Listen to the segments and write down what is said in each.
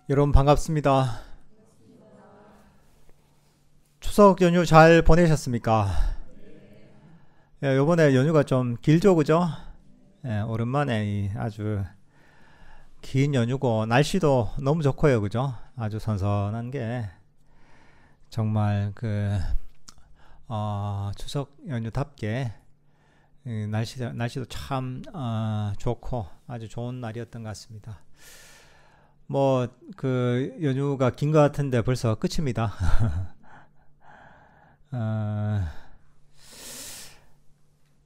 여러분 반갑습니다. 추석 연휴 잘 보내셨습니까? 예, 요번에 연휴가 좀 길죠, 그죠? 예, 오랜만에 이 아주 긴 연휴고 날씨도 너무 좋고요, 그죠? 아주 선선한 게 정말 추석 연휴답게 날씨도 참 좋고 아주 좋은 날이었던 것 같습니다. 뭐 연휴가 긴 것 같은데 벌써 끝입니다. 어,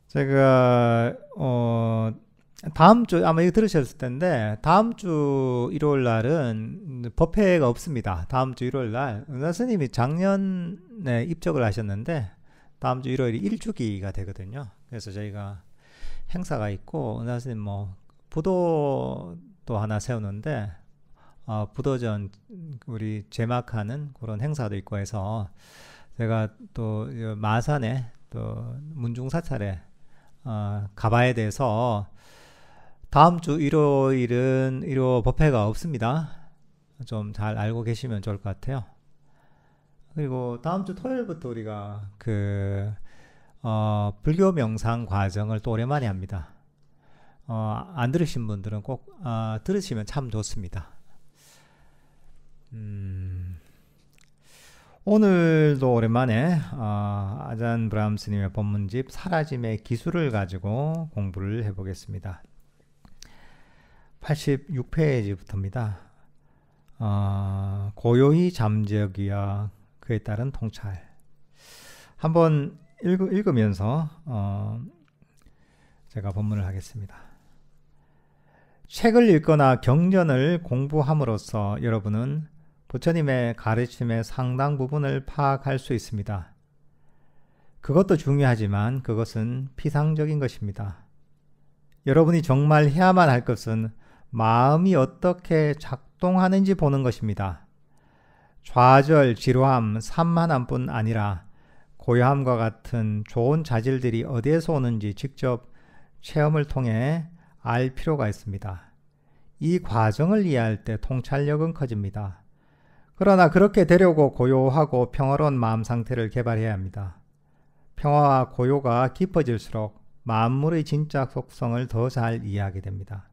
제가 다음 주 아마 이거 들으셨을 텐데 다음 주 일요일 날은 법회가 없습니다. 다음 주 일요일 날 은하 스님이 작년에 입적을 하셨는데 다음 주 일요일이 일주기가 되거든요. 그래서 저희가 행사가 있고 은하 스님 뭐 부도도 하나 세우는데 부도전 우리 제막하는 그런 행사도 있고 해서 제가 또 마산에 또 문중사찰에 가봐야 돼서 다음 주 일요일은 일요 법회가 없습니다. 좀 잘 알고 계시면 좋을 것 같아요. 그리고 다음 주 토요일부터 우리가 불교 명상 과정을 또 오랜만에 합니다. 안 들으신 분들은 꼭 들으시면 참 좋습니다. 오늘도 오랜만에 아잔 브람스님의 법문집 사라짐의 기술을 가지고 공부를 해보겠습니다. 86페이지부터입니다. 고요히 잠재기와 그에 따른 통찰. 한번 읽으면서 제가 법문을 하겠습니다. 책을 읽거나 경전을 공부함으로써 여러분은 부처님의 가르침의 상당 부분을 파악할 수 있습니다. 그것도 중요하지만 그것은 피상적인 것입니다. 여러분이 정말 해야만 할 것은 마음이 어떻게 작동하는지 보는 것입니다. 좌절, 지루함, 산만함뿐 아니라 고요함과 같은 좋은 자질들이 어디에서 오는지 직접 체험을 통해 알 필요가 있습니다. 이 과정을 이해할 때 통찰력은 커집니다. 그러나 그렇게 되려고 고요하고 평화로운 마음 상태를 개발해야 합니다. 평화와 고요가 깊어질수록 만물의 진짜 속성을 더 잘 이해하게 됩니다.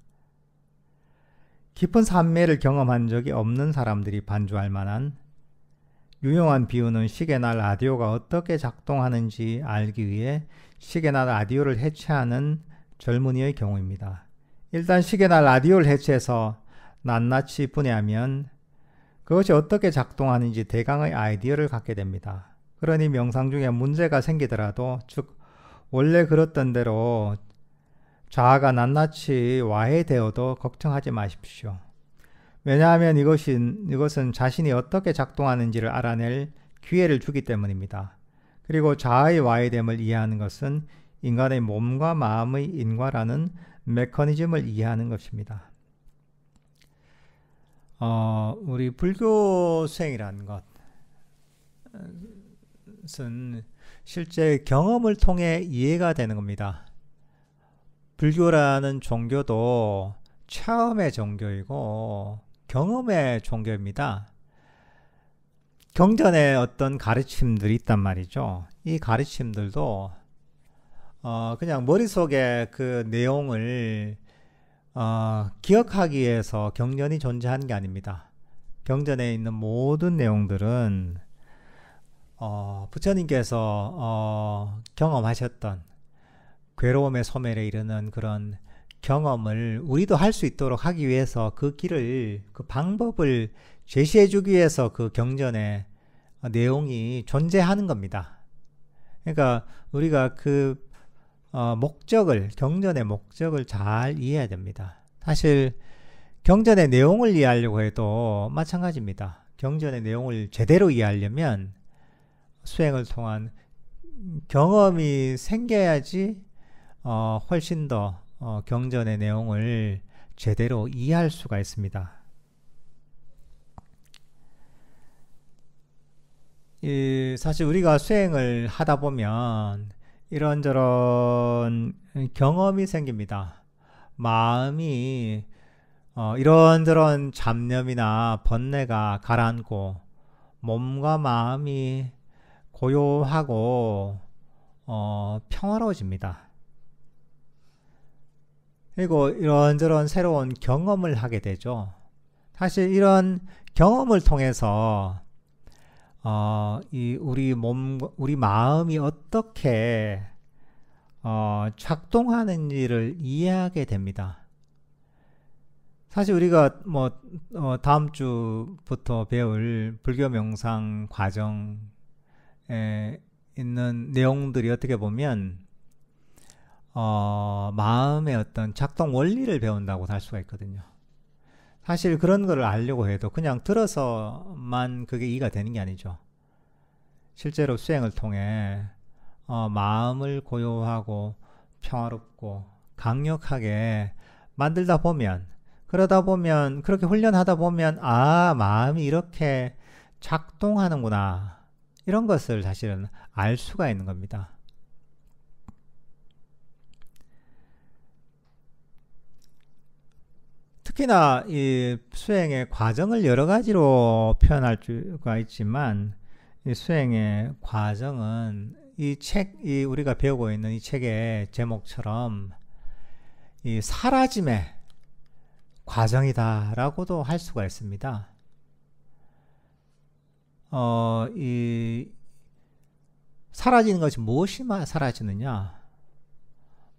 깊은 산매를 경험한 적이 없는 사람들이 반주할 만한 유용한 비유는 시계나 라디오가 어떻게 작동하는지 알기 위해 시계나 라디오를 해체하는 젊은이의 경우입니다. 일단 시계나 라디오를 해체해서 낱낱이 분해하면 그것이 어떻게 작동하는지 대강의 아이디어를 갖게 됩니다. 그러니 명상 중에 문제가 생기더라도 즉 원래 그렇던 대로 자아가 낱낱이 와해되어도 걱정하지 마십시오. 왜냐하면 이것은 자신이 어떻게 작동하는지를 알아낼 기회를 주기 때문입니다. 그리고 자아의 와해됨을 이해하는 것은 인간의 몸과 마음의 인과라는 메커니즘을 이해하는 것입니다. 우리 불교 수행이라는 것은 실제 경험을 통해 이해가 되는 겁니다. 불교라는 종교도 체험의 종교이고 경험의 종교입니다. 경전에 어떤 가르침들이 있단 말이죠. 이 가르침들도 그냥 머릿속에 그 내용을 기억하기 위해서 경전이 존재하는 게 아닙니다. 경전에 있는 모든 내용들은 부처님께서 경험하셨던 괴로움의 소멸에 이르는 그런 경험을 우리도 할 수 있도록 하기 위해서 그 길을, 그 방법을 제시해 주기 위해서 그 경전의 내용이 존재하는 겁니다. 그러니까 우리가 경전의 목적을 잘 이해해야 됩니다. 사실 경전의 내용을 이해하려고 해도 마찬가지입니다. 경전의 내용을 제대로 이해하려면 수행을 통한 경험이 생겨야지 훨씬 더 경전의 내용을 제대로 이해할 수가 있습니다. 사실 우리가 수행을 하다 보면 이런저런 경험이 생깁니다. 마음이 이런저런 잡념이나 번뇌가 가라앉고 몸과 마음이 고요하고 평화로워집니다. 그리고 이런저런 새로운 경험을 하게 되죠. 사실 이런 경험을 통해서 우리 마음이 어떻게 작동하는지를 이해하게 됩니다. 사실 우리가 다음 주부터 배울 불교 명상 과정에 있는 내용들이 어떻게 보면 마음의 어떤 작동 원리를 배운다고 할 수가 있거든요. 사실 그런 거를 알려고 해도 그냥 들어서만 그게 이해가 되는 게 아니죠. 실제로 수행을 통해 마음을 고요하고 평화롭고 강력하게 만들다 보면, 그러다 보면, 그렇게 훈련하다 보면 마음이 이렇게 작동하는구나, 이런 것을 사실은 알 수가 있는 겁니다. 특히나 이 수행의 과정을 여러 가지로 표현할 수가 있지만, 이 수행의 과정은 이 우리가 배우고 있는 이 책의 제목처럼 이 사라짐의 과정이다라고도 할 수가 있습니다. 이 사라지는 것이 무엇이 사라지느냐?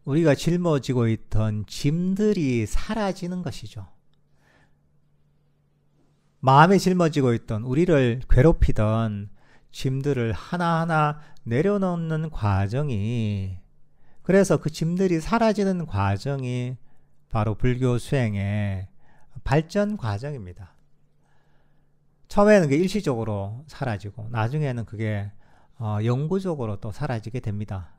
우리가 짊어지고 있던 짐들이 사라지는 것이죠. 마음에 짊어지고 있던, 우리를 괴롭히던 짐들을 하나하나 내려놓는 과정이, 그래서 그 짐들이 사라지는 과정이 바로 불교 수행의 발전 과정입니다. 처음에는 그게 일시적으로 사라지고 나중에는 그게 영구적으로 또 사라지게 됩니다.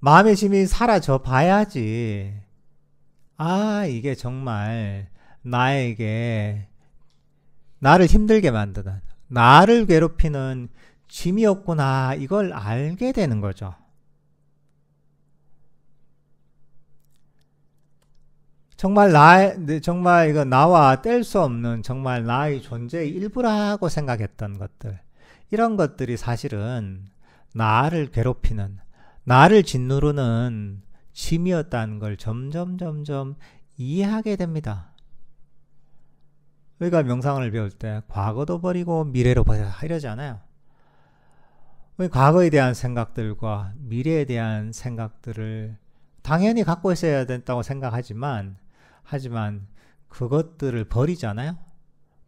마음의 짐이 사라져 봐야지 이게 정말 나를 힘들게 만드는, 나를 괴롭히는 짐이었구나, 이걸 알게 되는 거죠. 정말 이거 나와 뗄 수 없는, 정말 나의 존재의 일부라고 생각했던 것들, 이런 것들이 사실은 나를 괴롭히는, 나를 짓누르는 짐이었다는 걸 점점 이해하게 됩니다. 우리가 명상을 배울 때 과거도 버리고 미래로 버려 이러잖아요. 과거에 대한 생각들과 미래에 대한 생각들을 당연히 갖고 있어야 된다고 생각하지만 그것들을 버리잖아요.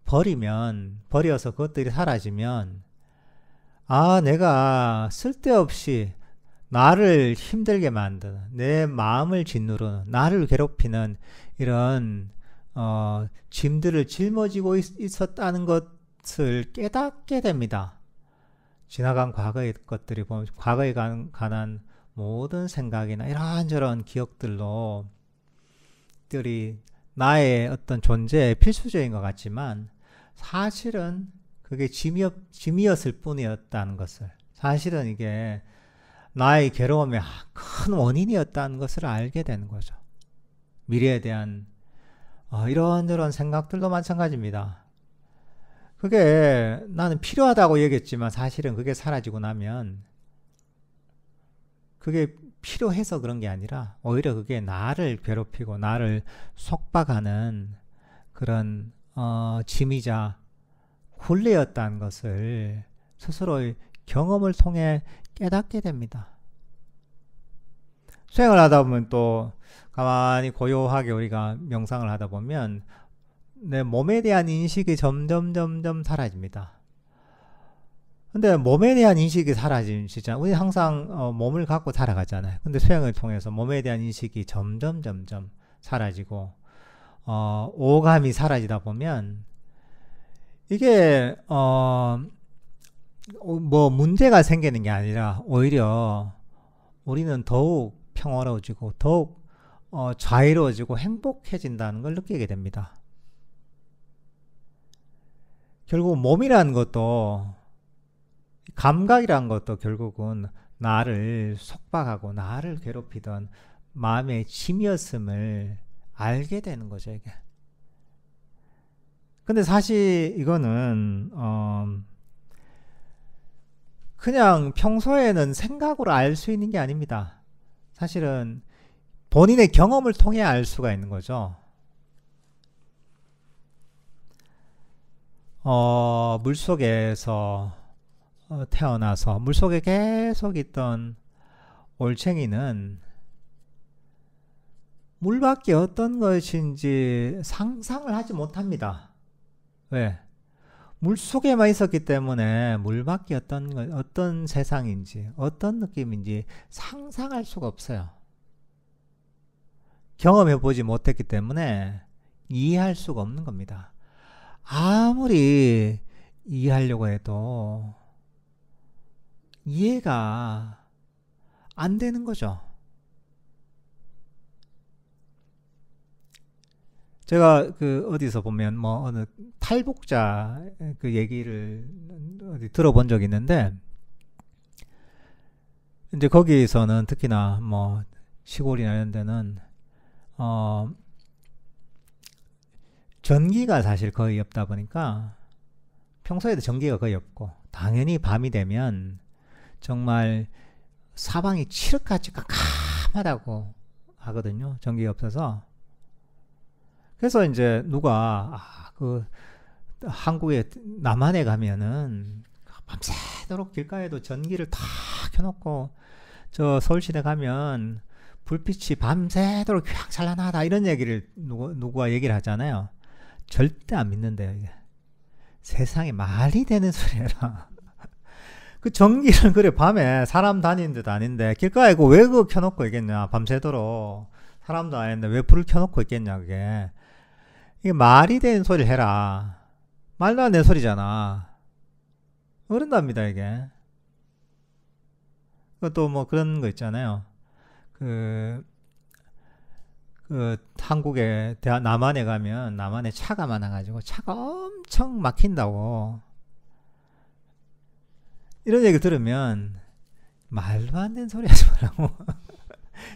버려서 그것들이 사라지면 내가 쓸데없이 나를 힘들게 만드는, 내 마음을 짓누르는, 나를 괴롭히는 이런 짐들을 짊어지고 있었다는 것을 깨닫게 됩니다. 지나간 과거의 것들이 보면, 과거에 관한 모든 생각이나 이런저런 기억들이 나의 어떤 존재의 필수적인 것 같지만 사실은 그게 짐이었을 뿐이었다는 것을, 사실은 이게 나의 괴로움의 큰 원인이었다는 것을 알게 되는 거죠. 미래에 대한 이런저런 생각들도 마찬가지입니다. 그게 나는 필요하다고 얘기했지만 사실은 그게 사라지고 나면 그게 필요해서 그런 게 아니라 오히려 그게 나를 괴롭히고 나를 속박하는 그런 짐이자 굴레였다는 것을 스스로의 경험을 통해 깨닫게 됩니다. 수행을 하다 보면 또 가만히 고요하게 우리가 명상을 하다 보면 내 몸에 대한 인식이 점점 사라집니다. 근데 몸에 대한 인식이 사라지잖아요. 우리 항상 몸을 갖고 살아가잖아요. 근데 수행을 통해서 몸에 대한 인식이 점점 사라지고 오감이 사라지다 보면 이게 문제가 생기는 게 아니라 오히려 우리는 더욱 평화로워지고 더욱 자유로워지고 행복해진다는 걸 느끼게 됩니다. 결국 몸이라는 것도, 감각이라는 것도 결국은 나를 속박하고 나를 괴롭히던 마음의 짐이었음을 알게 되는 거죠, 이게. 근데 사실 이거는 그냥 평소에는 생각으로 알 수 있는 게 아닙니다. 사실은 본인의 경험을 통해 알 수가 있는 거죠. 물속에서 태어나서 물속에 계속 있던 올챙이는 물 밖에 어떤 것인지 상상을 하지 못합니다. 왜? 물 속에만 있었기 때문에 물 밖에 어떤 세상인지 어떤 느낌인지 상상할 수가 없어요. 경험해보지 못했기 때문에 이해할 수가 없는 겁니다. 아무리 이해하려고 해도 이해가 안 되는 거죠. 제가 어디서 보면 어느 탈북자 그 얘기를 어디 들어본 적이 있는데, 이제 거기서는 특히나 시골이나 이런 데는 전기가 사실 거의 없다 보니까 평소에도 전기가 거의 없고, 당연히 밤이 되면 정말 사방이 칠흑같이 깜깜하다고 하거든요. 전기가 없어서. 그래서 이제 누가 한국에 남한에 가면은 밤새도록 길가에도 전기를 다 켜놓고, 저 서울시내 가면 불빛이 밤새도록 휘황찬란하다 이런 얘기를 누가 얘기를 하잖아요. 절대 안 믿는데요, 이게. 세상에 말이 되는 소리라. 그 전기를 그래 밤에 사람 다니는 데도 아닌데 길가에 왜 그거 켜놓고 있겠냐. 밤새도록 사람도 아닌데 왜 불을 켜놓고 있겠냐. 그게 이게 말이 되는 소리를 해라. 말도 안 되는 소리잖아. 그런답니다, 이게. 또 그런 거 있잖아요. 한국에 남한에 가면 남한에 차가 많아가지고 차가 엄청 막힌다고 이런 얘기 들으면 말도 안 되는 소리 하지 말라고.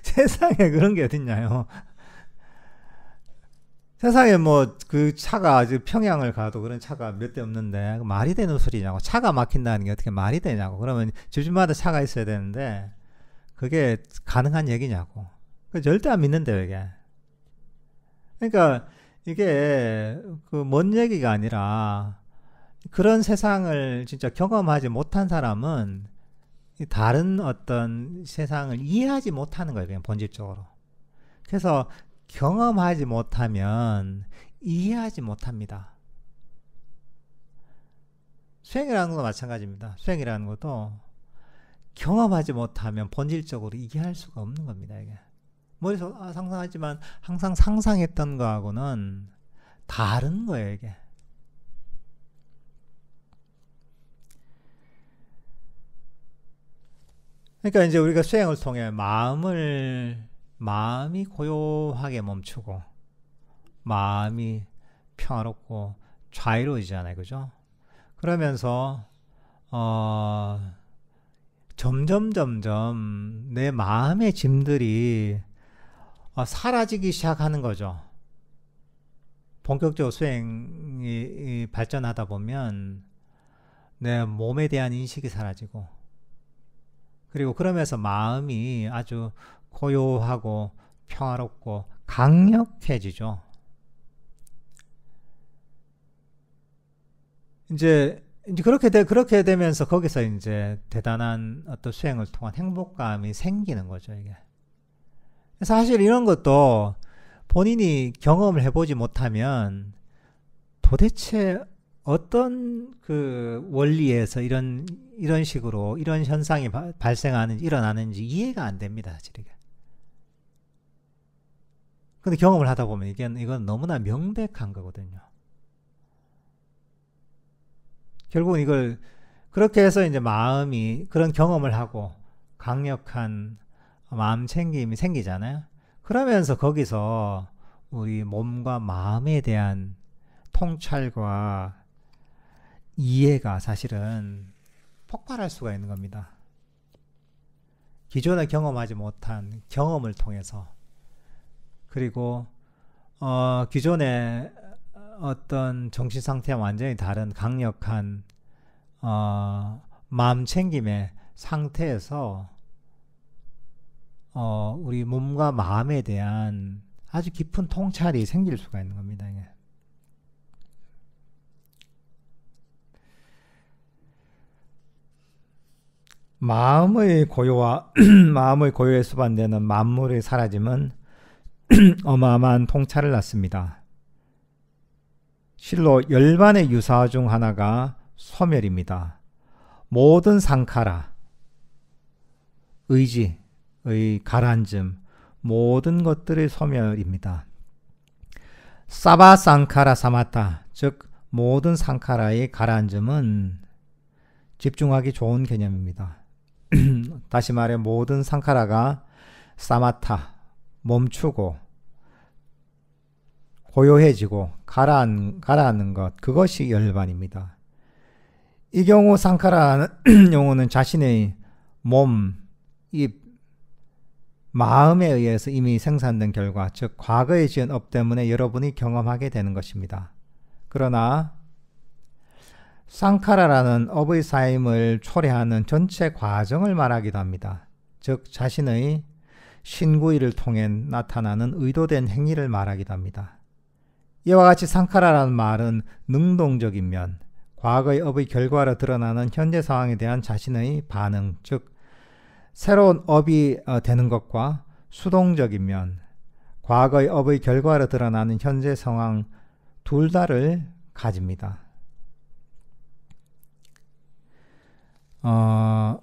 세상에 그런 게 어딨냐요. 세상에 그 차가 평양을 가도 그런 차가 몇 대 없는데 말이 되는 소리냐고. 차가 막힌다는 게 어떻게 말이 되냐고. 그러면 집집마다 차가 있어야 되는데 그게 가능한 얘기냐고. 절대 안 믿는데요, 이게. 그러니까 이게 먼 얘기가 아니라 그런 세상을 진짜 경험하지 못한 사람은 다른 어떤 세상을 이해하지 못하는 거예요, 그냥 본질적으로. 그래서 경험하지 못하면 이해하지 못합니다. 수행이라는 것도 마찬가지입니다. 수행이라는 것도 경험하지 못하면 본질적으로 이해할 수가 없는 겁니다, 이게. 머리에서 상상하지만 항상 상상했던 거하고는 다른 거예요, 이게. 그러니까 이제 우리가 수행을 통해 마음이 고요하게 멈추고 마음이 평화롭고 자유로워지잖아요, 그죠? 그러면서 점점 내 마음의 짐들이 사라지기 시작하는 거죠. 본격적으로 수행이 발전하다 보면 내 몸에 대한 인식이 사라지고, 그리고 그러면서 마음이 아주 고요하고 평화롭고 강력해지죠. 이제 그렇게 되면서 거기서 이제 대단한 어떤 수행을 통한 행복감이 생기는 거죠, 이게. 사실 이런 것도 본인이 경험을 해보지 못하면 도대체 어떤 원리에서 이런 식으로 이런 현상이 발생하는지 일어나는지 이해가 안 됩니다, 사실 이게. 근데 경험을 하다 보면 이건 너무나 명백한 거거든요. 결국은 이걸 그렇게 해서 이제 마음이 그런 경험을 하고 강력한 마음 챙김이 생기잖아요. 그러면서 거기서 우리 몸과 마음에 대한 통찰과 이해가 사실은 폭발할 수가 있는 겁니다. 기존에 경험하지 못한 경험을 통해서, 그리고 기존에 어떤 정신 상태와 완전히 다른 강력한 마음 챙김의 상태에서 우리 몸과 마음에 대한 아주 깊은 통찰이 생길 수가 있는 겁니다. 이게. 마음의 고요와 마음의 고요에 수반되는 만물의 사라짐은 어마어마한 통찰을 낳습니다. 실로 열반의 유사 중 하나가 소멸입니다. 모든 상카라, 의지의 가라앉음, 모든 것들의 소멸입니다. 사바 상카라 사마타, 즉 모든 상카라의 가라앉음은 집중하기 좋은 개념입니다. 다시 말해 모든 상카라가 사마타, 멈추고 고요해지고 가라앉는 것, 그것이 열반입니다. 이 경우 상카라는 용어는 자신의 몸, 이 마음에 의해서 이미 생산된 결과, 즉 과거에 지은 업 때문에 여러분이 경험하게 되는 것입니다. 그러나 상카라라는 업의 쌓임을 초래하는 전체 과정을 말하기도 합니다. 즉 자신의 신구의를 통해 나타나는 의도된 행위를 말하기도 합니다. 이와 같이 상카라라는 말은 능동적인 면, 과거의 업의 결과로 드러나는 현재 상황에 대한 자신의 반응, 즉 새로운 업이 되는 것과 수동적인 면, 과거의 업의 결과로 드러나는 현재 상황 둘 다를 가집니다.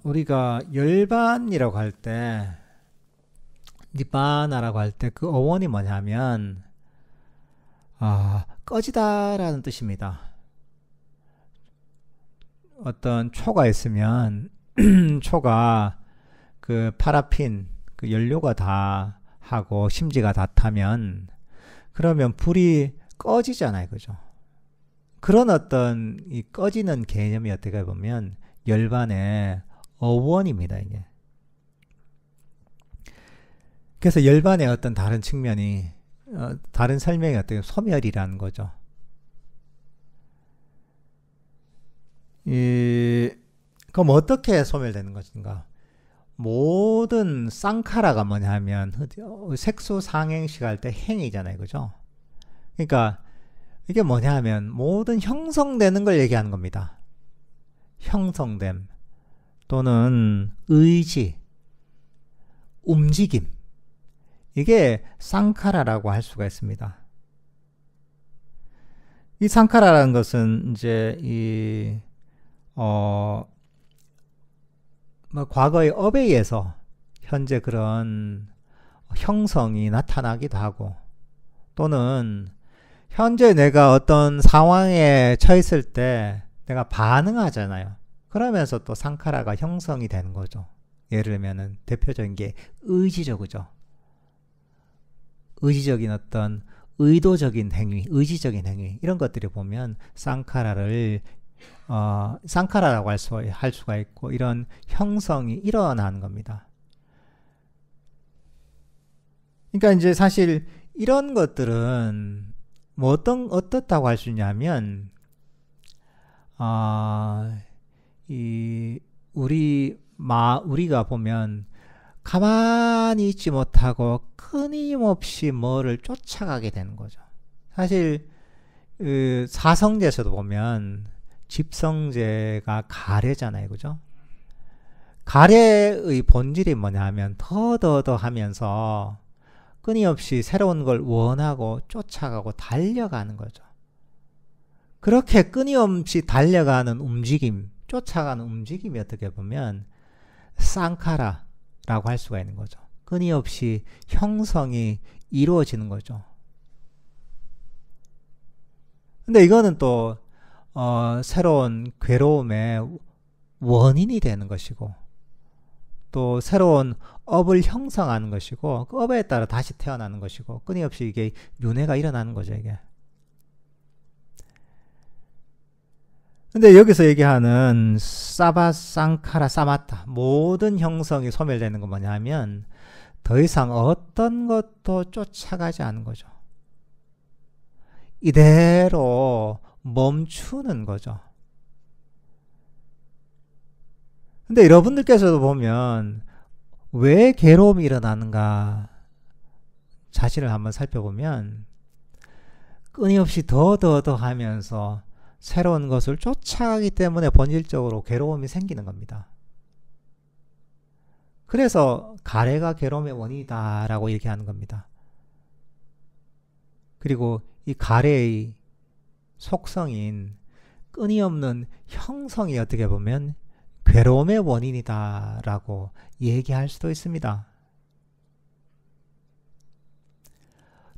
우리가 열반이라고 할 때, 니바나라고 할 때 그 어원이 뭐냐면 꺼지다라는 뜻입니다. 어떤 초가 있으면 초가 그 파라핀 그 연료가 다 하고 심지가 다 타면 그러면 불이 꺼지잖아요, 그죠? 그런 어떤 이 꺼지는 개념이 어떻게 보면 열반의 어원입니다, 이게. 그래서 열반의 어떤 다른 측면이 다른 설명이 어떻게 소멸이라는 거죠. 그럼 어떻게 소멸되는 것인가? 모든 쌍카라가 뭐냐 하면 색소상행식 할 때 행이잖아요, 그죠? 그러니까 이게 뭐냐 하면 모든 형성되는 걸 얘기하는 겁니다. 형성됨 또는 의지, 움직임, 이게 쌍카라라고 할 수가 있습니다. 이 쌍카라라는 것은 이제 과거의 업에 의해서 현재 그런 형성이 나타나기도 하고, 또는 현재 내가 어떤 상황에 처했을 때 내가 반응하잖아요. 그러면서 또 상카라가 형성이 되는 거죠. 예를 들면 대표적인 게 의지적이죠. 의지적인 어떤 의도적인 행위, 의지적인 행위, 이런 것들을 보면 쌍카라라고 할 수가 있고, 이런 형성이 일어나는 겁니다. 그러니까 이제 사실 이런 것들은 뭐 어떻다고 할 수 있냐면, 우리가 보면 가만히 있지 못하고 끊임없이 뭐를 쫓아가게 되는 거죠. 사실 사성제에서도 보면 집성제가 가래잖아요, 그죠? 가래의 본질이 뭐냐 하면 더 하면서 끊임없이 새로운 걸 원하고 쫓아가고 달려가는 거죠. 그렇게 끊임없이 달려가는 움직임, 쫓아가는 움직임이 어떻게 보면 쌍카라라고 할 수가 있는 거죠. 끊임없이 형성이 이루어지는 거죠. 근데 이거는 또 새로운 괴로움의 원인이 되는 것이고, 또 새로운 업을 형성하는 것이고, 그 업에 따라 다시 태어나는 것이고, 끊임없이 이게 윤회가 일어나는 거죠, 이게. 근데 여기서 얘기하는 사바상카라 사마타, 모든 형성이 소멸되는 건 뭐냐면 더 이상 어떤 것도 쫓아가지 않은 거죠. 이대로 멈추는 거죠. 근데 여러분들께서도 보면 왜 괴로움이 일어나는가 자신을 한번 살펴보면 끊임없이 더 하면서 새로운 것을 쫓아가기 때문에 본질적으로 괴로움이 생기는 겁니다. 그래서 가래가 괴로움의 원인이다라고 얘기하는 겁니다. 그리고 이 가래의 속성인 끊임없는 형성이 어떻게 보면 괴로움의 원인이다라고 얘기할 수도 있습니다.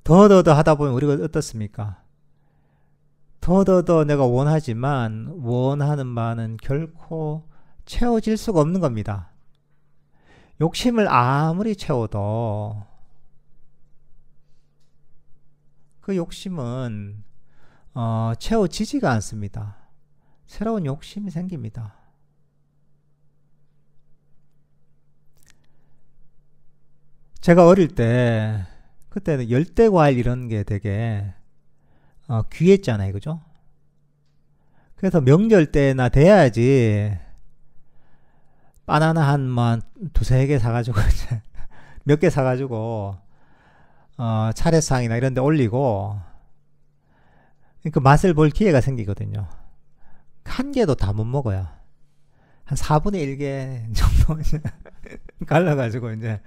더 하다 보면 우리가 어떻습니까? 더 내가 원하지만 원하는 바는 결코 채워질 수가 없는 겁니다. 욕심을 아무리 채워도 그 욕심은 채워지지가 않습니다. 새로운 욕심이 생깁니다. 제가 어릴 때 그때는 열대과일 이런 게 되게 귀했잖아요. 그죠? 그래서 명절 때나 돼야지 바나나 한 두세 개 사가지고 몇 개 사가지고 차례상이나 이런 데 올리고 그 맛을 볼 기회가 생기거든요. 한 개도 다 못 먹어요. 한 4분의 1개 정도 갈라가지고 이제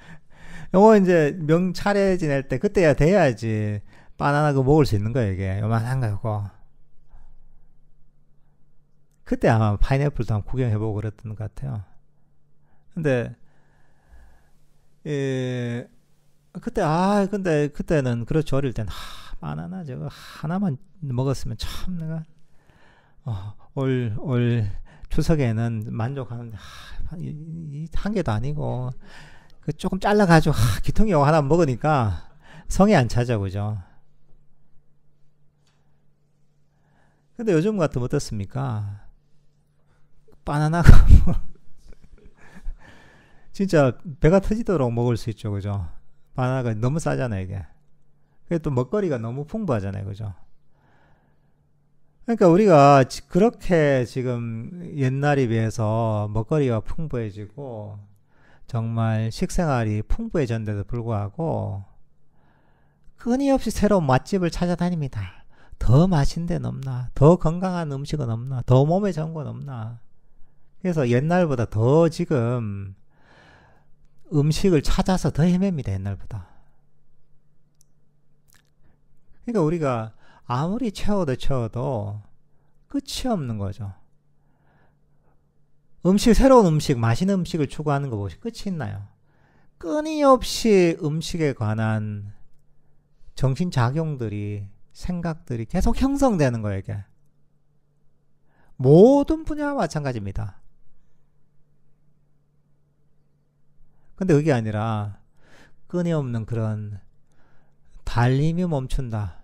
요거 이제 명차례 지낼 때 그때야 돼야지 바나나 그거 먹을 수 있는 거예요. 이게 요만한 거고 그때 아마 파인애플도 한번 구경해보고 그랬던 것 같아요. 근데 근데 그때는 그렇죠. 어릴 땐 바나나 저거 하나만 먹었으면 참 내가 올 추석에는 만족하는데 한 개도 아니고 그 조금 잘라가지고 기통이 하나 먹으니까 성이 안 차죠. 그죠? 근데 요즘 같으면 어떻습니까? 바나나가 진짜 배가 터지도록 먹을 수 있죠. 그죠? 바나나가 너무 싸잖아요. 이게. 그게 또 먹거리가 너무 풍부하잖아요. 그죠? 그러니까 우리가 그렇게 지금 옛날에 비해서 먹거리가 풍부해지고 정말 식생활이 풍부해졌는데도 불구하고 끊임없이 새로운 맛집을 찾아다닙니다. 더 맛있는 데는 없나? 더 건강한 음식은 없나? 더 몸에 좋은 건 없나? 그래서 옛날보다 더 지금 음식을 찾아서 더 헤맵니다. 옛날보다. 그러니까 우리가 아무리 채워도 끝이 없는 거죠. 새로운 음식, 맛있는 음식을 추구하는 거 보시 끝이 있나요? 끊임없이 음식에 관한 정신작용들이, 생각들이 계속 형성되는 거예요, 이게. 모든 분야와 마찬가지입니다. 근데 그게 아니라 끊임없는 그런 달림이 멈춘다.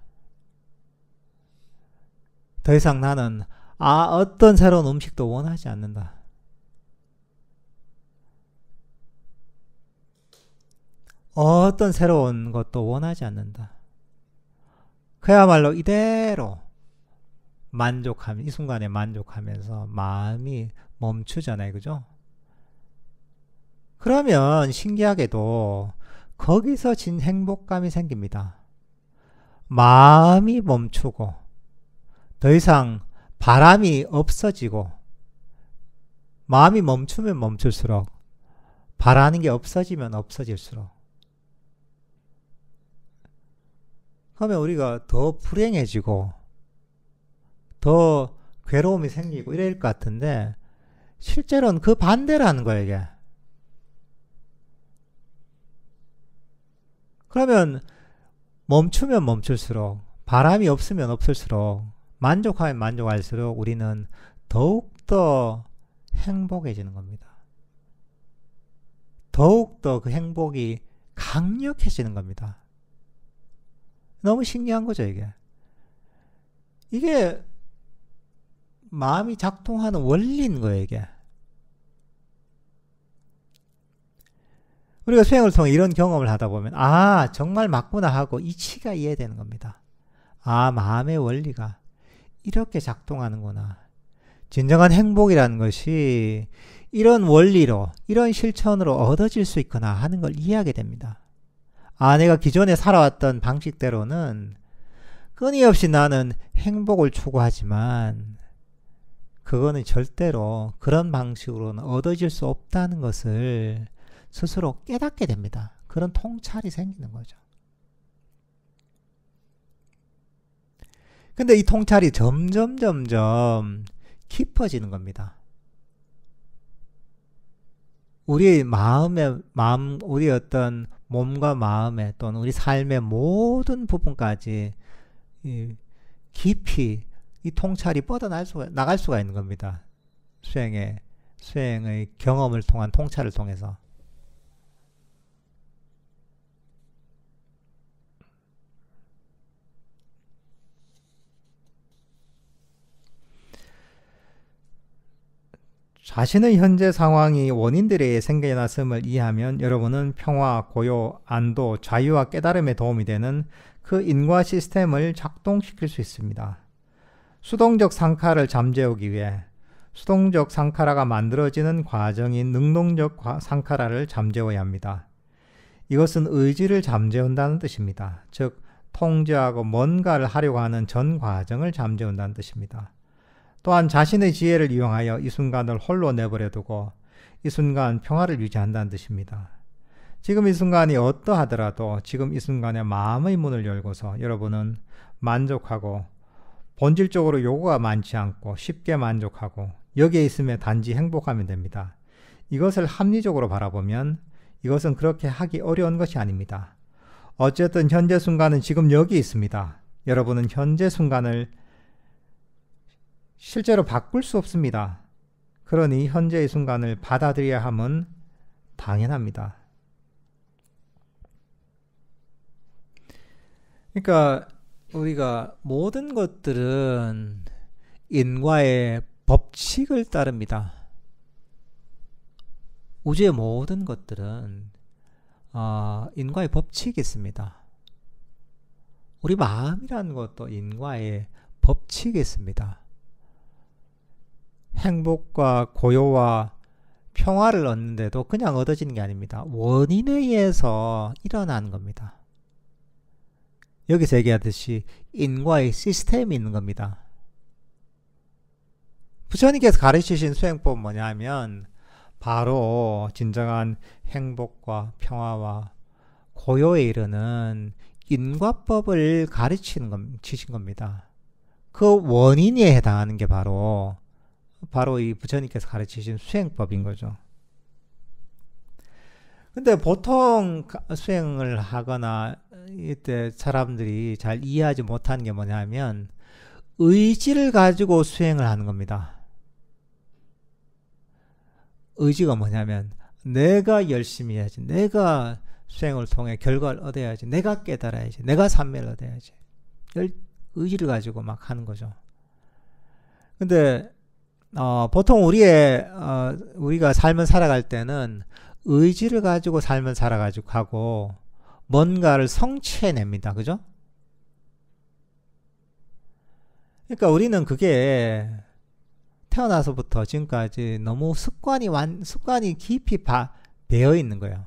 더 이상 나는 어떤 새로운 음식도 원하지 않는다. 어떤 새로운 것도 원하지 않는다. 그야말로 이대로 이 순간에 만족하면서 마음이 멈추잖아요. 그죠? 그러면 신기하게도 거기서 진 행복감이 생깁니다. 마음이 멈추고 더 이상 바람이 없어지고 마음이 멈추면 멈출수록 바라는 게 없어지면 없어질수록 그러면 우리가 더 불행해지고 더 괴로움이 생기고 이럴 것 같은데 실제로는 그 반대라는 거예요. 이게. 그러면 멈추면 멈출수록 바람이 없으면 없을수록 만족하면 만족할수록 우리는 더욱더 행복해지는 겁니다. 더욱더 그 행복이 강력해지는 겁니다. 너무 신기한 거죠. 이게 마음이 작동하는 원리인 거예요, 이게. 우리가 수행을 통해 이런 경험을 하다 보면, 아, 정말 맞구나 하고 이치가 이해되는 겁니다. 아, 마음의 원리가 이렇게 작동하는구나. 진정한 행복이라는 것이 이런 원리로, 이런 실천으로 얻어질 수 있구나 하는 걸 이해하게 됩니다. 아, 내가 기존에 살아왔던 방식대로는 끊임없이 나는 행복을 추구하지만 그거는 절대로 그런 방식으로는 얻어질 수 없다는 것을 스스로 깨닫게 됩니다. 그런 통찰이 생기는 거죠. 근데 이 통찰이 점점 깊어지는 겁니다. 우리 우리 어떤 몸과 마음의 또는 우리 삶의 모든 부분까지 깊이 이 통찰이 나갈 수가 있는 겁니다. 수행의 경험을 통한 통찰을 통해서. 자신의 현재 상황이 원인들에 의해 생겨났음을 이해하면 여러분은 평화, 고요, 안도, 자유와 깨달음에 도움이 되는 그 인과 시스템을 작동시킬 수 있습니다. 수동적 상카를 잠재우기 위해 수동적 상카라가 만들어지는 과정인 능동적 상카라를 잠재워야 합니다. 이것은 의지를 잠재운다는 뜻입니다. 즉, 통제하고 뭔가를 하려고 하는 전 과정을 잠재운다는 뜻입니다. 또한 자신의 지혜를 이용하여 이 순간을 홀로 내버려두고 이 순간 평화를 유지한다는 뜻입니다. 지금 이 순간이 어떠하더라도 지금 이 순간에 마음의 문을 열고서 여러분은 만족하고 본질적으로 요구가 많지 않고 쉽게 만족하고 여기에 있으면 단지 행복하면 됩니다. 이것을 합리적으로 바라보면 이것은 그렇게 하기 어려운 것이 아닙니다. 어쨌든 현재 순간은 지금 여기 있습니다. 여러분은 현재 순간을 실제로 바꿀 수 없습니다. 그러니 현재의 순간을 받아들여야 함은 당연합니다. 그러니까 우리가 모든 것들은 인과의 법칙을 따릅니다. 우주의 모든 것들은 인과의 법칙이 있습니다. 우리 마음이라는 것도 인과의 법칙이 있습니다. 행복과 고요와 평화를 얻는데도 그냥 얻어지는 게 아닙니다. 원인에 의해서 일어나는 겁니다. 여기서 얘기하듯이 인과의 시스템이 있는 겁니다. 부처님께서 가르치신 수행법은 뭐냐면 바로 진정한 행복과 평화와 고요에 이르는 인과법을 가르치신 겁니다. 그 원인에 해당하는 게 바로 이 부처님께서 가르치신 수행법인 거죠. 근데 보통 수행을 하거나 이때 사람들이 잘 이해하지 못하는 게 뭐냐면 의지를 가지고 수행을 하는 겁니다. 의지가 뭐냐면 내가 열심히 해야지, 내가 수행을 통해 결과를 얻어야지, 내가 깨달아야지, 내가 삼매를 얻어야지, 의지를 가지고 막 하는 거죠. 근데 보통 우리가 삶을 살아갈 때는 의지를 가지고 삶을 살아가지고 하고 뭔가를 성취해냅니다. 그죠? 그러니까 우리는 그게 태어나서부터 지금까지 너무 습관이 깊이 배어 있는 거예요.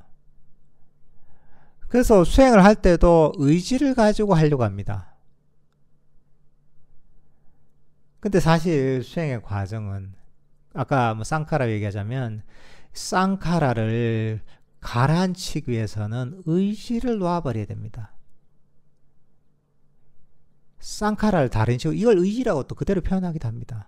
그래서 수행을 할 때도 의지를 가지고 하려고 합니다. 근데 사실 수행의 과정은 아까 쌍카라 얘기하자면 쌍카라를 가라앉히기 위해서는 의지를 놓아버려야 됩니다. 쌍카라를 다른 식으로 이걸 의지라고 또 그대로 표현하기도 합니다.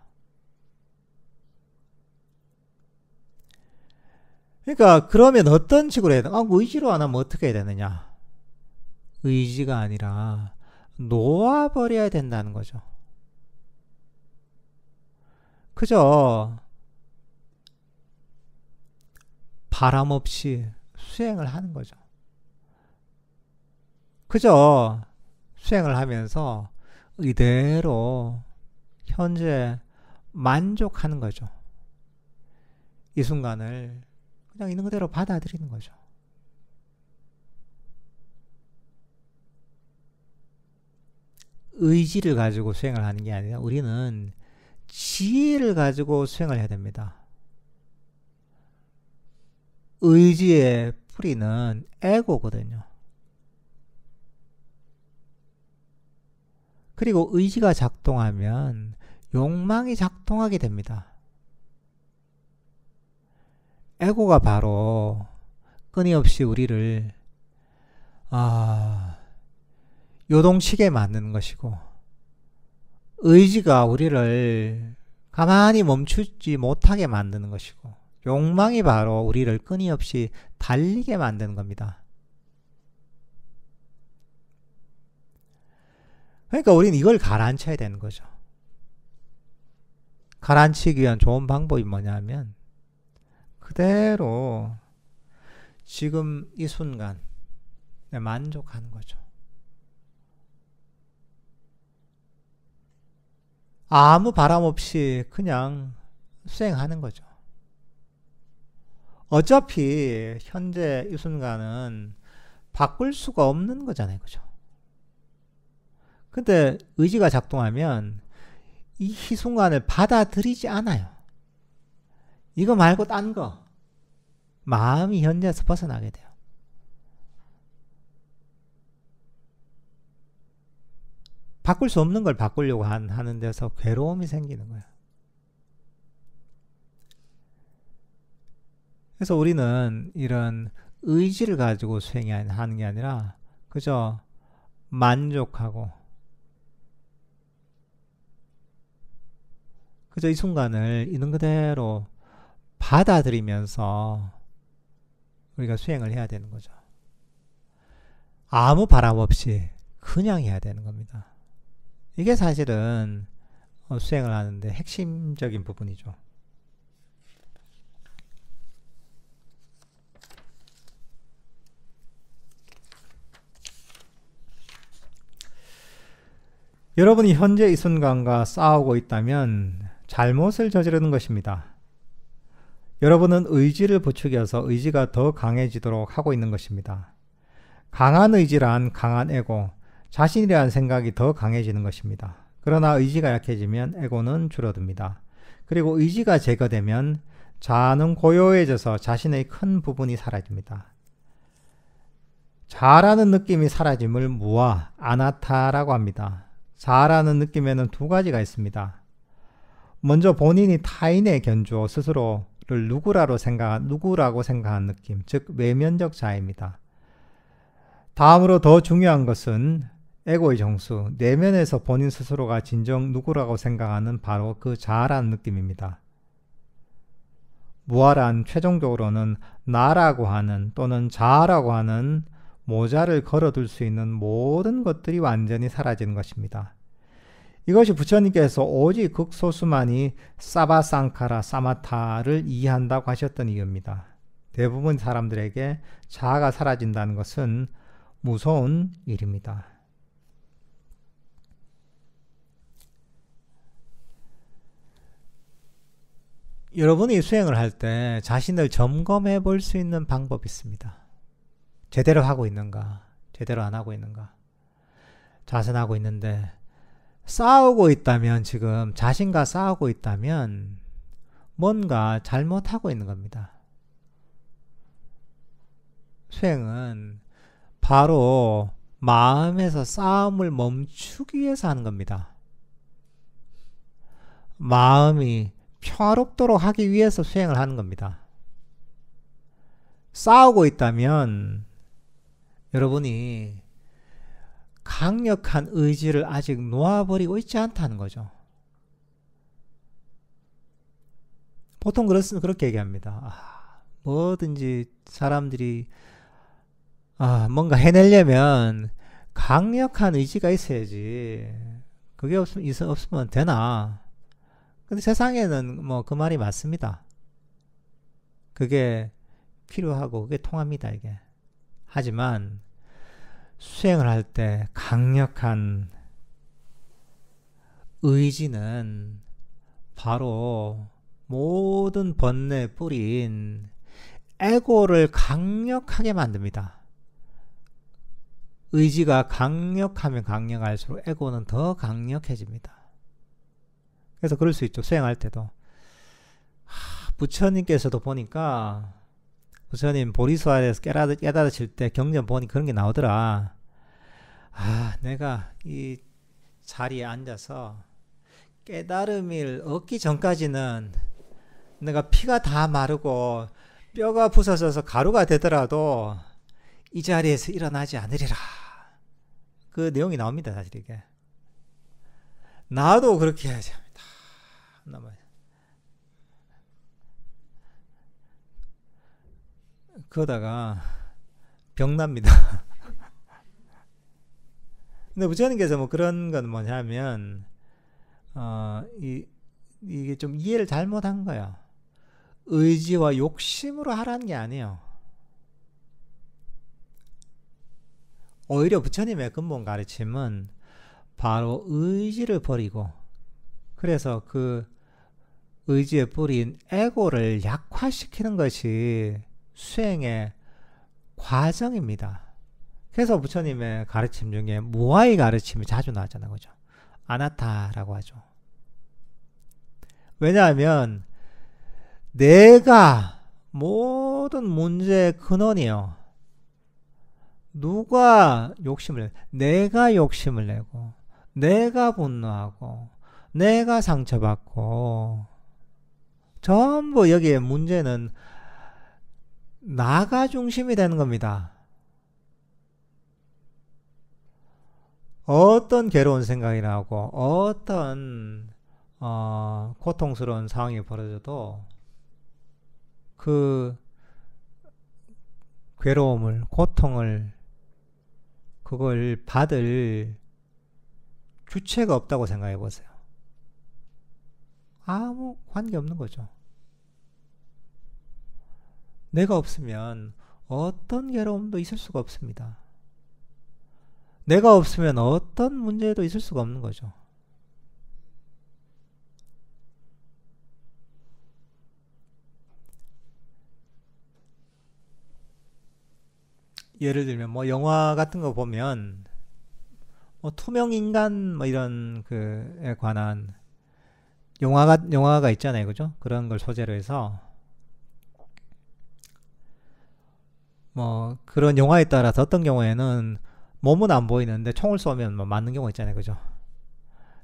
그러니까 그러면 어떤 식으로 해야 되나? 의지로 안 하면 어떻게 해야 되느냐? 의지가 아니라 놓아버려야 된다는 거죠. 그저 바람 없이 수행을 하는 거죠. 그저 수행을 하면서 이대로 현재 만족하는 거죠. 이 순간을 그냥 있는 그대로 받아들이는 거죠. 의지를 가지고 수행을 하는 게 아니라 우리는 지혜를 가지고 수행을 해야 됩니다. 의지의 뿌리는 에고거든요. 그리고 의지가 작동하면 욕망이 작동하게 됩니다. 에고가 바로 끊임없이 우리를 요동치게 만드는 것이고, 의지가 우리를 가만히 멈추지 못하게 만드는 것이고, 욕망이 바로 우리를 끊임없이 달리게 만드는 겁니다. 그러니까 우리는 이걸 가라앉혀야 되는 거죠. 가라앉히기 위한 좋은 방법이 뭐냐면 그대로 지금 이 순간 만족하는 거죠. 아무 바람 없이 그냥 수행하는 거죠. 어차피 현재 이 순간은 바꿀 수가 없는 거잖아요. 그죠? 근데 의지가 작동하면 이 순간을 받아들이지 않아요. 이거 말고 딴 거. 마음이 현재에서 벗어나게 돼요. 바꿀 수 없는 걸 바꾸려고 하는 데서 괴로움이 생기는 거예요. 그래서 우리는 이런 의지를 가지고 수행하는 게 아니라 그저 만족하고 그저 이 순간을 있는 그대로 받아들이면서 우리가 수행을 해야 되는 거죠. 아무 바람 없이 그냥 해야 되는 겁니다. 이게 사실은 수행을 하는데 핵심적인 부분이죠. 여러분이 현재 이 순간과 싸우고 있다면 잘못을 저지르는 것입니다. 여러분은 의지를 부추겨서 의지가 더 강해지도록 하고 있는 것입니다. 강한 의지란 강한 에고, 자신이라는 생각이 더 강해지는 것입니다. 그러나 의지가 약해지면 에고는 줄어듭니다. 그리고 의지가 제거되면 자아는 고요해져서 자신의 큰 부분이 사라집니다. 자아라는 느낌이 사라짐을 무아, 아나타라고 합니다. 자아라는 느낌에는 두 가지가 있습니다. 먼저 본인이 타인의 견주어 스스로를 누구라고 생각한 느낌, 즉 외면적 자아입니다. 다음으로 더 중요한 것은 에고의 정수, 내면에서 본인 스스로가 진정 누구라고 생각하는 바로 그 자아라는 느낌입니다. 무아란 최종적으로는 나라고 하는 또는 자아라고 하는 모자를 걸어둘 수 있는 모든 것들이 완전히 사라지는 것입니다. 이것이 부처님께서 오직 극소수만이 사바상카라 사마타를 이해한다고 하셨던 이유입니다. 대부분 사람들에게 자아가 사라진다는 것은 무서운 일입니다. 여러분이 수행을 할 때 자신을 점검해 볼 수 있는 방법이 있습니다. 제대로 하고 있는가? 제대로 안 하고 있는가? 자선하고 있는데 싸우고 있다면, 지금 자신과 싸우고 있다면 뭔가 잘못하고 있는 겁니다. 수행은 바로 마음에서 싸움을 멈추기 위해서 하는 겁니다. 마음이 평화롭도록 하기 위해서 수행을 하는 겁니다. 싸우고 있다면 여러분이 강력한 의지를 아직 놓아버리고 있지 않다는 거죠. 보통 그렇게 얘기합니다. 뭐든지 사람들이 뭔가 해내려면 강력한 의지가 있어야지. 그게 없으면 되나? 근데 세상에는 뭐 그 말이 맞습니다. 그게 필요하고 그게 통합니다, 이게. 하지만 수행을 할 때 강력한 의지는 바로 모든 번뇌의 뿌리인 에고를 강력하게 만듭니다. 의지가 강력하면 강력할수록 에고는 더 강력해집니다. 그래서 그럴 수 있죠. 수행할 때도. 부처님께서도 보니까 부처님 보리수화에서 깨달으실 때 경전 보니 그런 게 나오더라. 내가 이 자리에 앉아서 깨달음을 얻기 전까지는 내가 피가 다 마르고 뼈가 부서져서 가루가 되더라도 이 자리에서 일어나지 않으리라. 그 내용이 나옵니다. 사실 이게. 나도 그렇게 해야지. 그러다가 병납니다. 근데 부처님께서 뭐 그런 건 뭐냐면 이게 좀 이해를 잘못한 거야. 의지와 욕심으로 하라는 게 아니에요. 오히려 부처님의 근본 가르침은 바로 의지를 버리고, 그래서 그 의지에 뿌린 에고를 약화시키는 것이 수행의 과정입니다. 그래서 부처님의 가르침 중에 무아의 가르침이 자주 나왔잖아요. 그죠? 아나타라고 하죠. 왜냐하면 내가 모든 문제의 근원이요. 누가 욕심을 내가 욕심을 내고, 내가 분노하고, 내가 상처받고, 전부 여기에 문제는 나가 중심이 되는 겁니다. 어떤 괴로운 생각이 나고 어떤 고통스러운 상황이 벌어져도 그 괴로움을, 고통을, 그걸 받을 주체가 없다고 생각해 보세요. 아무 관계 없는 거죠. 내가 없으면 어떤 괴로움도 있을 수가 없습니다. 내가 없으면 어떤 문제도 있을 수가 없는 거죠. 예를 들면 뭐 영화 같은 거 보면 뭐 투명 인간 뭐 이런 그에 관한 영화가 있잖아요. 그죠? 그런 걸 소재로 해서 뭐 그런 영화에 따라서 어떤 경우에는 몸은 안 보이는데 총을 쏘면 뭐 맞는 경우 있잖아요. 그죠?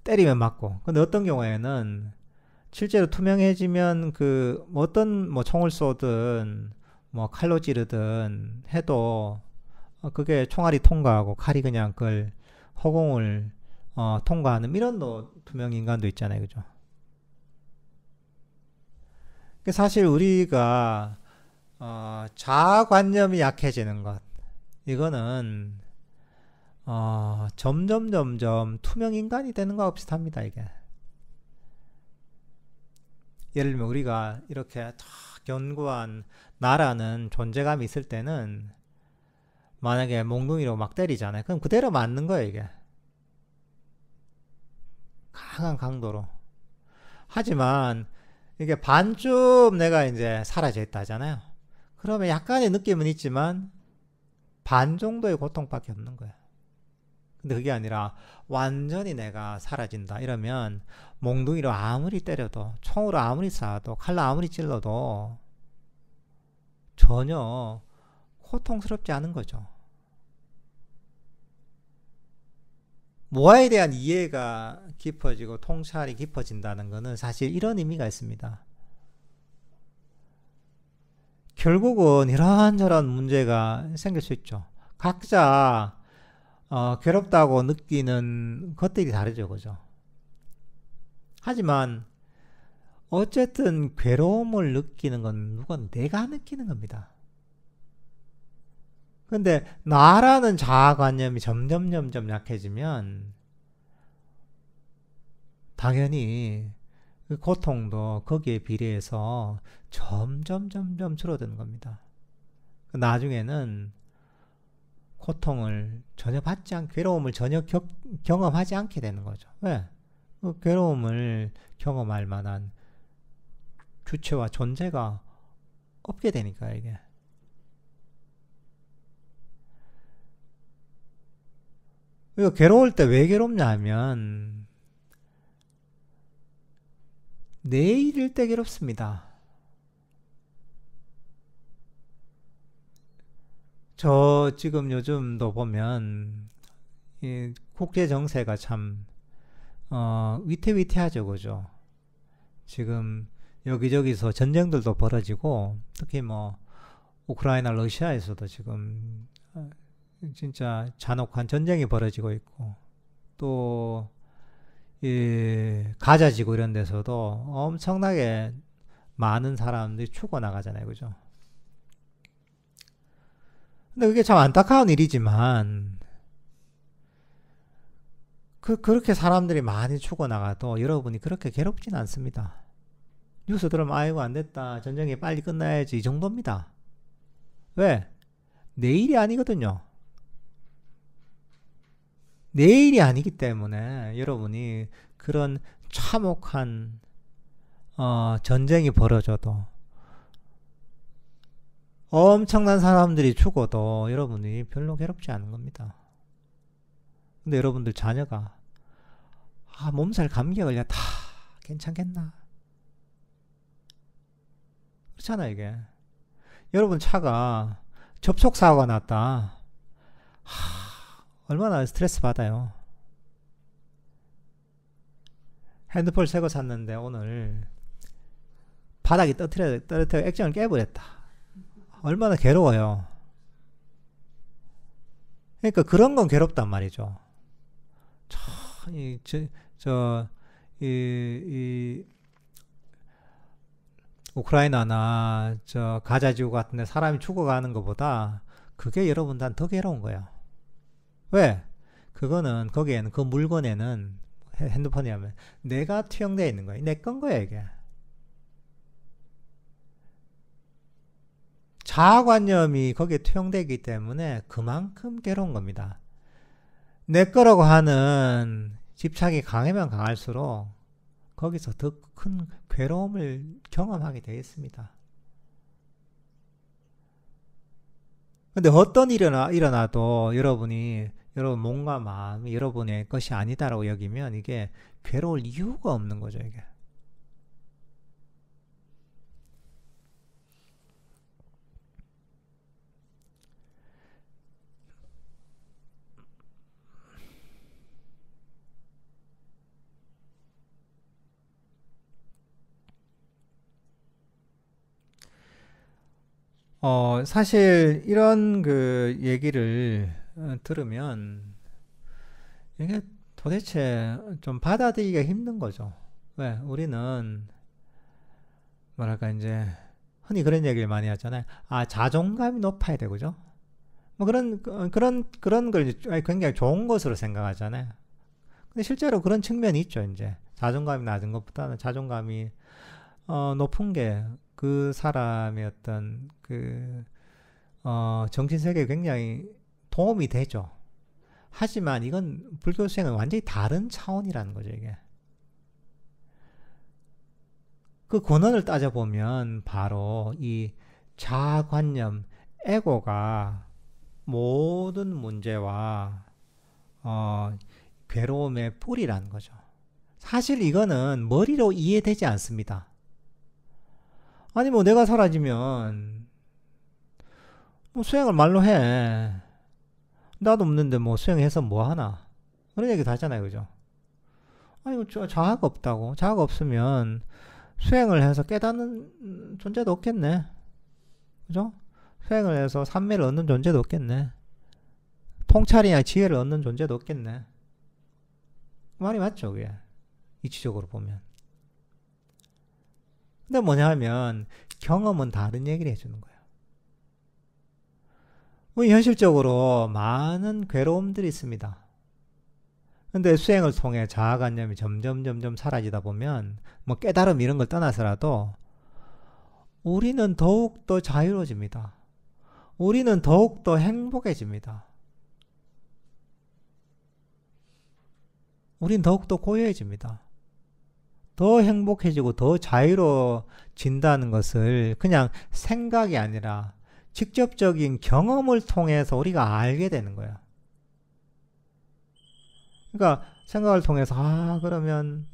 때리면 맞고. 근데 어떤 경우에는 실제로 투명해지면 그 어떤 뭐 총을 쏘든 뭐 칼로 찌르든 해도 그게 총알이 통과하고 칼이 그냥 그걸 허공을 통과하는 이런 투명 인간도 있잖아요. 그죠? 사실 우리가 자아관념이 약해지는 것, 이거는 점점 투명 인간이 되는 거하고 비슷합니다. 이게 예를 들면 우리가 이렇게 견고한 나라는 존재감이 있을 때는 만약에 몽둥이로 막 때리잖아요. 그럼 그대로 맞는 거예요. 이게 강한 강도로. 하지만 이게 반쯤 내가 이제 사라져 있다 하잖아요. 그러면 약간의 느낌은 있지만 반 정도의 고통밖에 없는 거예요. 근데 그게 아니라 완전히 내가 사라진다 이러면 몽둥이로 아무리 때려도, 총으로 아무리 쏴도, 칼로 아무리 찔러도 전혀 고통스럽지 않은 거죠. 무아에 대한 이해가 깊어지고 통찰이 깊어진다는 것은 사실 이런 의미가 있습니다. 결국은 이런저런 문제가 생길 수 있죠. 각자 괴롭다고 느끼는 것들이 다르죠. 그죠? 하지만 어쨌든 괴로움을 느끼는 건 내가 느끼는 겁니다. 근데 나라는 자아관념이 점점 약해지면 당연히 그 고통도 거기에 비례해서 점점 줄어드는 겁니다. 나중에는 고통을 전혀 받지 않게, 괴로움을 전혀 경험하지 않게 되는 거죠. 왜? 그 괴로움을 경험할 만한 주체와 존재가 없게 되니까 이게. 이거 괴로울 때 왜 괴롭냐 하면 내일일 때 괴롭습니다. 저 지금 요즘도 보면 이 국제 정세가 참 위태위태하죠, 그죠? 지금 여기저기서 전쟁들도 벌어지고 특히 뭐 우크라이나 러시아에서도 지금 진짜 잔혹한 전쟁이 벌어지고 있고 또 이 가자지구 이런 데서도 엄청나게 많은 사람들이 죽어나가잖아요, 그죠? 근데 그게 참 안타까운 일이지만 그렇게 사람들이 많이 죽어나가도 여러분이 그렇게 괴롭진 않습니다. 뉴스 들으면 아이고 안됐다, 전쟁이 빨리 끝나야지, 이 정도입니다. 왜? 내일이 아니거든요. 내일이 아니기 때문에 여러분이 그런 참혹한 전쟁이 벌어져도 엄청난 사람들이 죽어도 여러분이 별로 괴롭지 않은 겁니다. 근데 여러분들 자녀가 몸살 감기에 걸려 다 괜찮겠나? 그렇잖아 이게. 여러분 차가 접촉사고가 났다. 얼마나 스트레스 받아요. 핸드폰 새거 샀는데 오늘 바닥에 떨어뜨려 액정을 깨버렸다. 얼마나 괴로워요. 그러니까 그런 건 괴롭단 말이죠. 이 우크라이나나 저 가자지구 같은데 사람이 죽어가는 것보다 그게 여러분들한테 더 괴로운 거예요. 왜? 그거는 거기에는 그 물건에는 핸드폰이 하면 내가 투영되어 있는 거야. 내 건 거야 이게. 자아관념이 거기에 투영되기 때문에 그만큼 괴로운 겁니다. 내 거라고 하는 집착이 강하면 강할수록 거기서 더 큰 괴로움을 경험하게 되어 있습니다. 근데 어떤 일이 일어나도 여러분 몸과 마음이 여러분의 것이 아니다라고 여기면 이게 괴로울 이유가 없는 거죠, 이게. 사실 이런 그 얘기를 들으면 이게 도대체 좀 받아들이기가 힘든 거죠. 왜? 우리는 뭐랄까 이제 흔히 그런 얘기를 많이 하잖아요. 자존감이 높아야 되고, 그죠? 뭐 그런 걸 굉장히 좋은 것으로 생각하잖아요. 근데 실제로 그런 측면이 있죠, 이제. 자존감이 낮은 것보다는 자존감이 높은 게 그 사람의 어떤 정신세계에 굉장히 도움이 되죠. 하지만 이건 불교 수행은 완전히 다른 차원이라는 거죠, 이게. 그 근원을 따져보면 바로 이 자아관념, 에고가 모든 문제와 괴로움의 뿌리라는 거죠. 사실 이거는 머리로 이해되지 않습니다. 아니 뭐 내가 사라지면 뭐 수행을 말로 해. 나도 없는데 뭐 수행해서 뭐 하나. 그런 얘기도 하잖아요, 그죠? 아니 자아가 없다고. 자아가 없으면 수행을 해서 깨닫는 존재도 없겠네. 그죠? 수행을 해서 삼매를 얻는 존재도 없겠네. 통찰이나 지혜를 얻는 존재도 없겠네. 말이 맞죠, 그게. 이치적으로 보면. 근데 뭐냐 하면 경험은 다른 얘기를 해주는 거예요. 현실적으로 많은 괴로움들이 있습니다. 근데 수행을 통해 자아관념이 점점 사라지다 보면 뭐 깨달음 이런 걸 떠나서라도 우리는 더욱더 자유로워집니다. 우리는 더욱더 행복해집니다. 우린 더욱더 고요해집니다. 더 행복해지고 더 자유로워진다는 것을 그냥 생각이 아니라 직접적인 경험을 통해서 우리가 알게 되는 거예요. 그러니까 생각을 통해서 그러면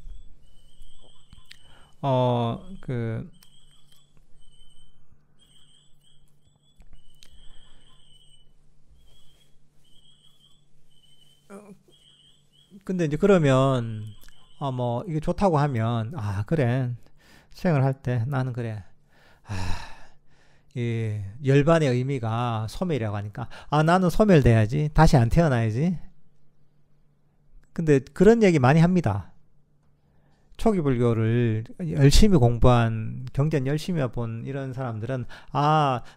어 그 근데 이제 그러면 뭐 이게 좋다고 하면 그래 수행을 할 때 나는 그래 이 열반의 의미가 소멸이라고 하니까 나는 소멸돼야지 다시 안 태어나야지. 근데 그런 얘기 많이 합니다. 초기 불교를 열심히 공부한 경전 열심히 본 이런 사람들은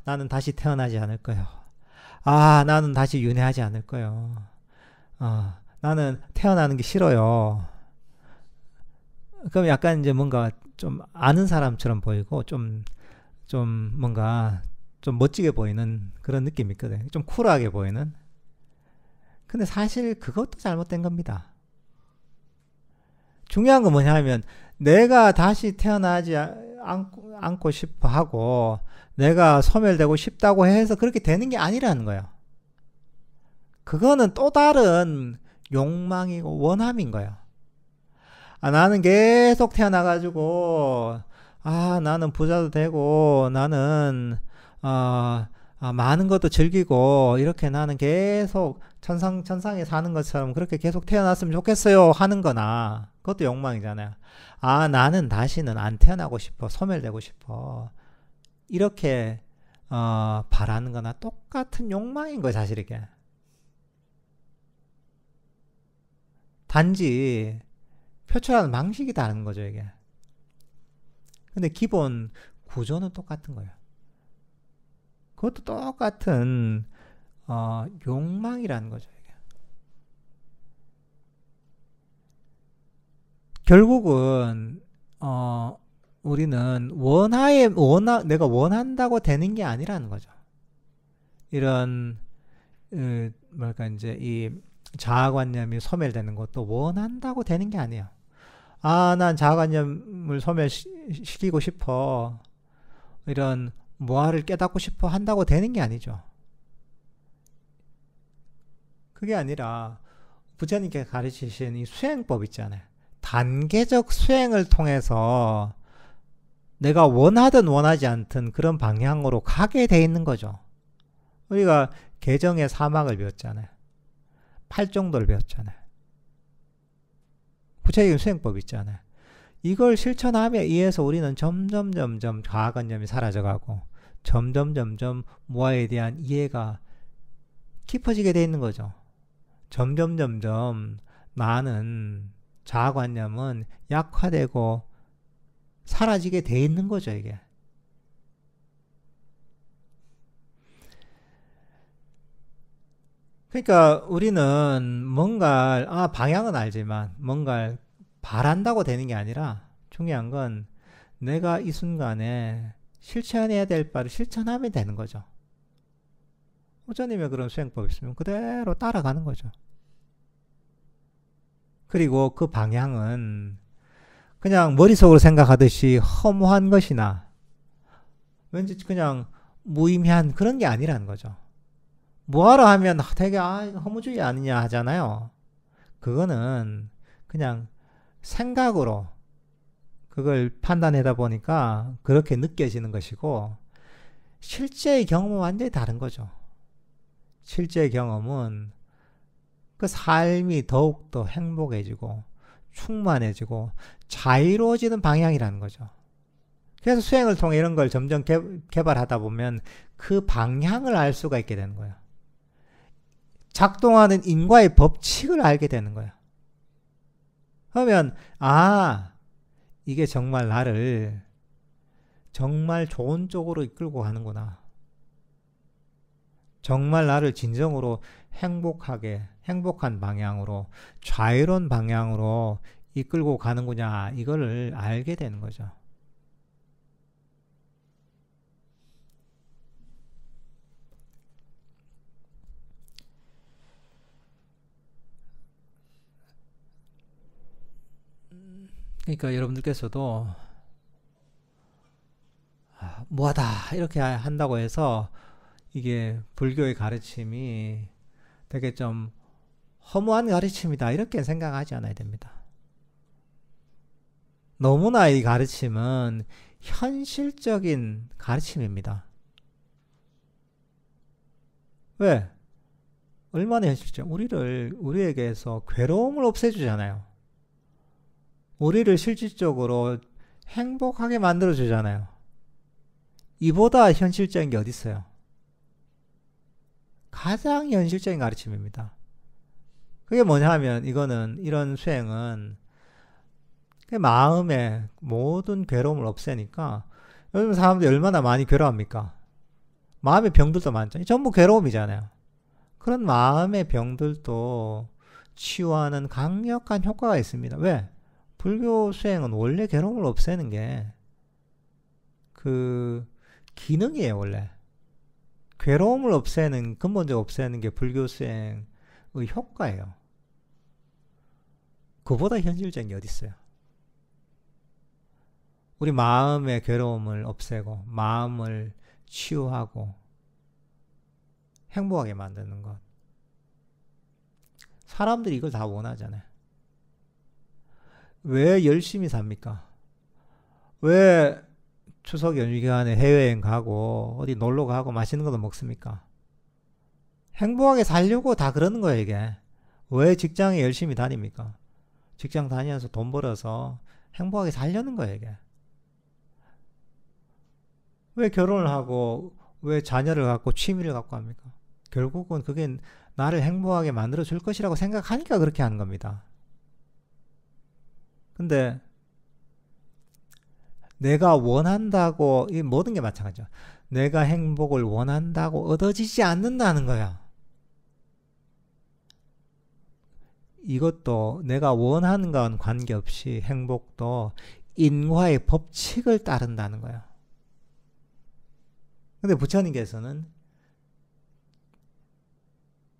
나는 다시 태어나지 않을 거요. 나는 다시 윤회하지 않을 거요. 나는 태어나는 게 싫어요. 그럼 약간 이제 뭔가 좀 아는 사람처럼 보이고 좀 뭔가 좀 멋지게 보이는 그런 느낌이 있거든. 좀 쿨하게 보이는. 근데 사실 그것도 잘못된 겁니다. 중요한 건 뭐냐 하면 내가 다시 태어나지 않고 싶어 하고 내가 소멸되고 싶다고 해서 그렇게 되는 게 아니라는 거예요. 그거는 또 다른 욕망이고 원함인 거예요. 나는 계속 태어나가지고 나는 부자도 되고 나는 많은 것도 즐기고 이렇게 나는 계속 천상에 사는 것처럼 그렇게 계속 태어났으면 좋겠어요 하는 거나 그것도 욕망이잖아요. 나는 다시는 안 태어나고 싶어 소멸되고 싶어 이렇게 바라는 거나 똑같은 욕망인 거예요 사실 이게. 단지 표출하는 방식이 다른 거죠 이게. 근데 기본 구조는 똑같은 거예요. 그것도 똑같은 욕망이라는 거죠. 이게. 결국은 우리는 내가 원한다고 되는 게 아니라는 거죠. 이런 뭐랄까 이제 이 자아관념이 소멸되는 것도 원한다고 되는 게 아니에요. 난 자아관념을 소멸시키고 싶어. 이런 무아를 깨닫고 싶어 한다고 되는 게 아니죠. 그게 아니라 부처님께 가르치신 이 수행법 있잖아요. 단계적 수행을 통해서 내가 원하든 원하지 않든 그런 방향으로 가게 돼 있는 거죠. 우리가 개정의 사막을 배웠잖아요. 팔정도를 배웠잖아요. 구체적인 수행법 있잖아요. 이걸 실천함에 의해서 우리는 점점 자아관념이 사라져가고 점점 무아에 대한 이해가 깊어지게 돼 있는 거죠. 점점 나는 자아관념은 약화되고 사라지게 돼 있는 거죠 이게. 그러니까 우리는 뭔가 방향은 알지만 뭔가를 바란다고 되는 게 아니라 중요한 건 내가 이 순간에 실천해야 될 바를 실천하면 되는 거죠. 호자님의 그런 수행법이 있으면 그대로 따라가는 거죠. 그리고 그 방향은 그냥 머릿속으로 생각하듯이 허무한 것이나 왠지 그냥 무의미한 그런 게 아니라는 거죠. 뭐하러 하면 되게 허무주의 아니냐 하잖아요. 그거는 그냥 생각으로 그걸 판단하다 보니까 그렇게 느껴지는 것이고 실제의 경험은 완전히 다른 거죠. 실제의 경험은 그 삶이 더욱더 행복해지고 충만해지고 자유로워지는 방향이라는 거죠. 그래서 수행을 통해 이런 걸 점점 개발하다 보면 그 방향을 알 수가 있게 되는 거예요. 작동하는 인과의 법칙을 알게 되는 거예요. 그러면 이게 정말 나를 정말 좋은 쪽으로 이끌고 가는구나. 정말 나를 진정으로 행복한 방향으로 자유로운 방향으로 이끌고 가는구나. 이거를 알게 되는 거죠. 그러니까 여러분들께서도 뭐하다 이렇게 한다고 해서 이게 불교의 가르침이 되게 좀 허무한 가르침이다 이렇게 생각하지 않아야 됩니다. 너무나 이 가르침은 현실적인 가르침입니다. 왜? 얼마나 현실적? 우리에게서 괴로움을 없애주잖아요. 우리를 실질적으로 행복하게 만들어주잖아요. 이보다 현실적인 게 어디 있어요? 가장 현실적인 가르침입니다. 그게 뭐냐 하면 이런 수행은 마음의 모든 괴로움을 없애니까 요즘 사람들이 얼마나 많이 괴로워합니까? 마음의 병들도 많잖아요. 전부 괴로움이잖아요. 그런 마음의 병들도 치유하는 강력한 효과가 있습니다. 왜? 불교 수행은 원래 괴로움을 없애는 게 그 기능이에요, 원래. 괴로움을 근본적으로 없애는 게 불교 수행의 효과예요. 그보다 현실적인 게 어디 있어요? 우리 마음의 괴로움을 없애고 마음을 치유하고 행복하게 만드는 것. 사람들이 이걸 다 원하잖아요. 왜 열심히 삽니까? 왜 추석 연휴 기간에 해외여행 가고 어디 놀러 가고 맛있는 것도 먹습니까? 행복하게 살려고 다 그러는 거예요, 이게. 왜 직장에 열심히 다닙니까? 직장 다니면서 돈 벌어서 행복하게 살려는 거예요, 이게. 왜 결혼을 하고 왜 자녀를 갖고 취미를 갖고 합니까? 결국은 그게 나를 행복하게 만들어 줄 것이라고 생각하니까 그렇게 하는 겁니다. 근데 내가 원한다고, 이 모든 게 마찬가지죠. 내가 행복을 원한다고 얻어지지 않는다는 거야. 이것도 내가 원하는 건 관계없이 행복도 인과의 법칙을 따른다는 거야. 근데 부처님께서는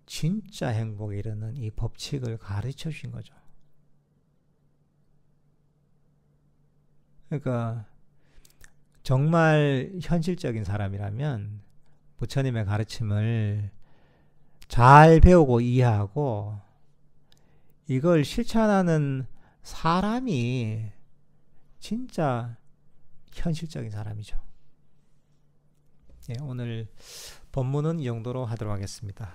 진짜 행복에 이르는 이 법칙을 가르쳐 주신 거죠. 그러니까 정말 현실적인 사람이라면 부처님의 가르침을 잘 배우고 이해하고 이걸 실천하는 사람이 진짜 현실적인 사람이죠. 예, 오늘 본문은 이 정도로 하도록 하겠습니다.